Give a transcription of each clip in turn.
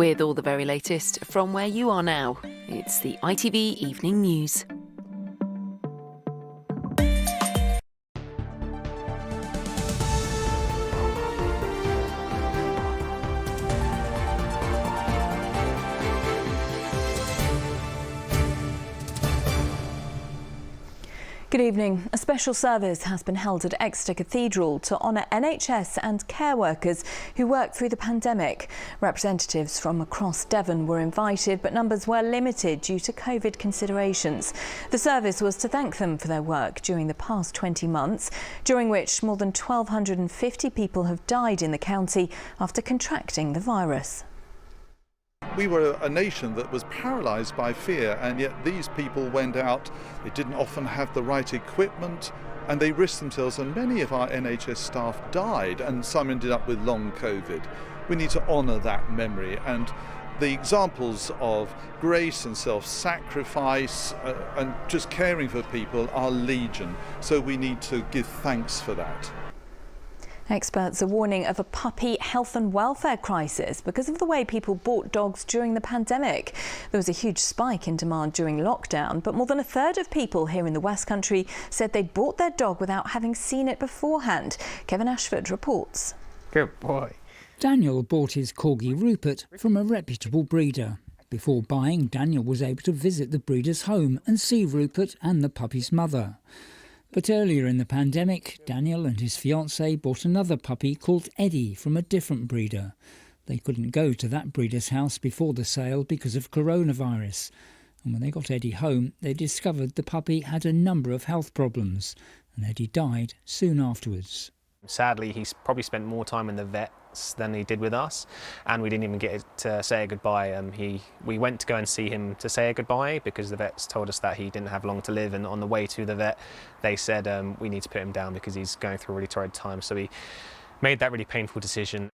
With all the very latest from where you are now, it's the ITV Evening News. Good evening. A special service has been held at Exeter Cathedral to honour NHS and care workers who worked through the pandemic. Representatives from across Devon were invited, but numbers were limited due to COVID considerations. The service was to thank them for their work during the past 20 months, during which more than 1,250 people have died in the county after contracting the virus. We were a nation that was paralysed by fear, and yet these people went out. They didn't often have the right equipment and they risked themselves, and many of our NHS staff died and some ended up with long COVID. We need to honour that memory, and the examples of grace and self-sacrifice and just caring for people are legion, so we need to give thanks for that. Experts are warning of a puppy health and welfare crisis because of the way people bought dogs during the pandemic. There was a huge spike in demand during lockdown, but more than a third of people here in the West Country said they'd bought their dog without having seen it beforehand. Kevin Ashford reports. Good boy. Daniel bought his corgi Rupert from a reputable breeder. Before buying, Daniel was able to visit the breeder's home and see Rupert and the puppy's mother. But earlier in the pandemic, Daniel and his fiancée bought another puppy called Eddie from a different breeder. They couldn't go to that breeder's house before the sale because of coronavirus. And when they got Eddie home, they discovered the puppy had a number of health problems, and Eddie died soon afterwards. Sadly, he's probably spent more time in the vets than he did with us, and we didn't even get to say a goodbye. We went to go and see him to say a goodbye because the vets told us that he didn't have long to live, and on the way to the vet they said we need to put him down because he's going through a really torrid time, so we made that really painful decision.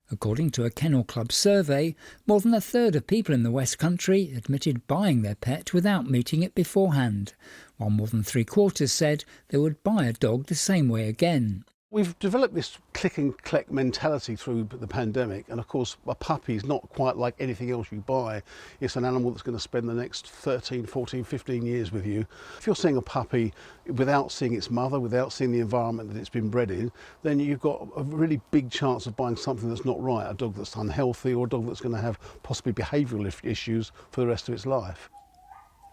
According to a Kennel Club survey, more than a third of people in the West Country admitted buying their pet without meeting it beforehand, while more than 3/4 said they would buy a dog the same way again. We've developed this click and collect mentality through the pandemic, and of course a puppy is not quite like anything else you buy. It's an animal that's going to spend the next 13, 14, 15 years with you. If you're seeing a puppy without seeing its mother, without seeing the environment that it's been bred in, then you've got a really big chance of buying something that's not right, a dog that's unhealthy or a dog that's going to have possibly behavioural issues for the rest of its life.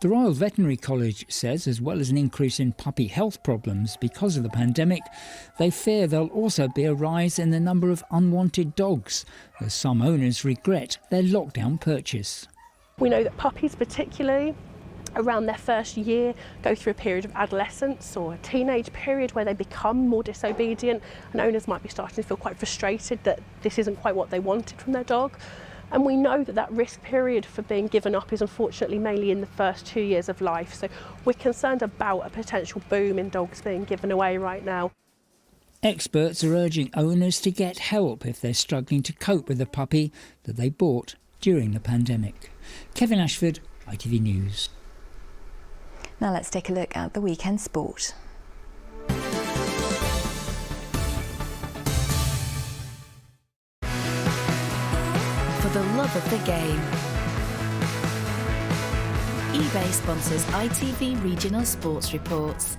The Royal Veterinary College says, as well as an increase in puppy health problems because of the pandemic, they fear there'll also be a rise in the number of unwanted dogs, as some owners regret their lockdown purchase. We know that puppies, particularly around their first year, go through a period of adolescence or a teenage period where they become more disobedient, and owners might be starting to feel quite frustrated that this isn't quite what they wanted from their dog. And we know that risk period for being given up is unfortunately mainly in the first 2 years of life. So we're concerned about a potential boom in dogs being given away right now. Experts are urging owners to get help if they're struggling to cope with the puppy that they bought during the pandemic. Kevin Ashford, ITV News. Now let's take a look at the weekend sport. For the love of the game. eBay sponsors ITV Regional Sports Reports.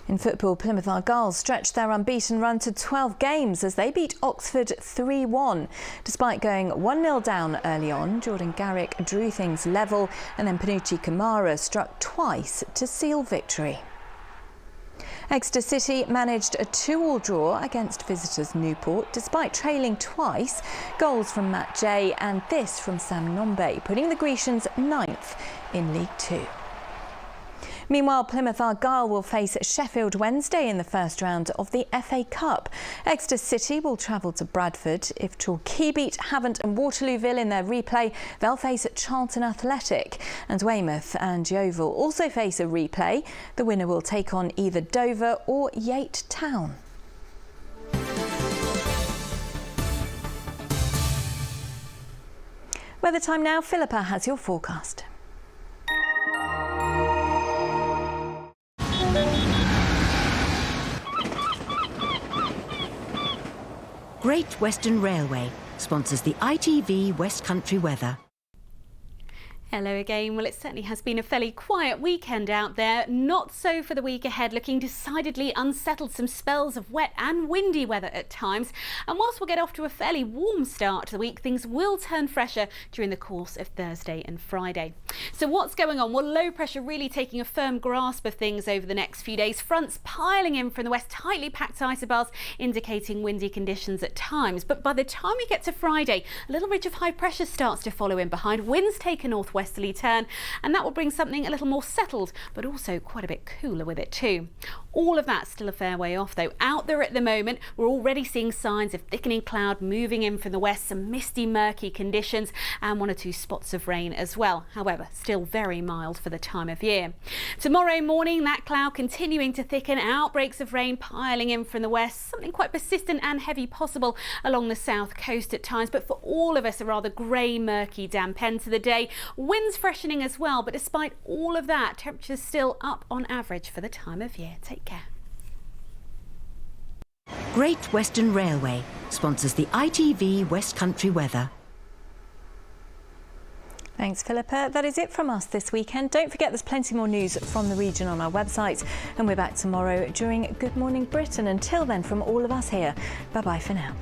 In football, Plymouth Argyle stretched their unbeaten run to 12 games as they beat Oxford 3-1. Despite going 1-0 down early on, Jordan Garrick drew things level, and then Panucci Kamara struck twice to seal victory. Exeter City managed a 2-2 draw against visitors Newport despite trailing twice. Goals from Matt Jay and this from Sam Nombe, putting the Grecians 9th in League Two. Meanwhile, Plymouth Argyle will face Sheffield Wednesday in the first round of the FA Cup. Exeter City will travel to Bradford. If Torquay beat Havant and Waterlooville in their replay, they'll face Charlton Athletic. And Weymouth and Yeovil also face a replay. The winner will take on either Dover or Yate Town. Weather time now. Philippa has your forecast. Great Western Railway, sponsors the ITV West Country weather. Hello again. Well, it certainly has been a fairly quiet weekend out there. Not so for the week ahead, looking decidedly unsettled. Some spells of wet and windy weather at times. And whilst we'll get off to a fairly warm start to the week, things will turn fresher during the course of Thursday and Friday. So what's going on? Well, low pressure really taking a firm grasp of things over the next few days. Fronts piling in from the west, tightly packed isobars, indicating windy conditions at times. But by the time we get to Friday, a little ridge of high pressure starts to follow in behind. Winds take a northwesterly turn, and that will bring something a little more settled, but also quite a bit cooler with it too. All of that still a fair way off though. Out there at the moment, we're already seeing signs of thickening cloud moving in from the west, some misty, murky conditions, and 1 or 2 spots of rain as well. However, still very mild for the time of year. Tomorrow morning, that cloud continuing to thicken, outbreaks of rain piling in from the west, something quite persistent and heavy possible along the south coast at times, but for all of us, a rather grey, murky, damp end to the day. Winds freshening as well, but despite all of that, temperatures still up on average for the time of year. Take care. Great Western Railway sponsors the ITV West Country weather. Thanks, Philippa. That is it from us this weekend. Don't forget there's plenty more news from the region on our website, and we're back tomorrow during Good Morning Britain. Until then, from all of us here, bye-bye for now.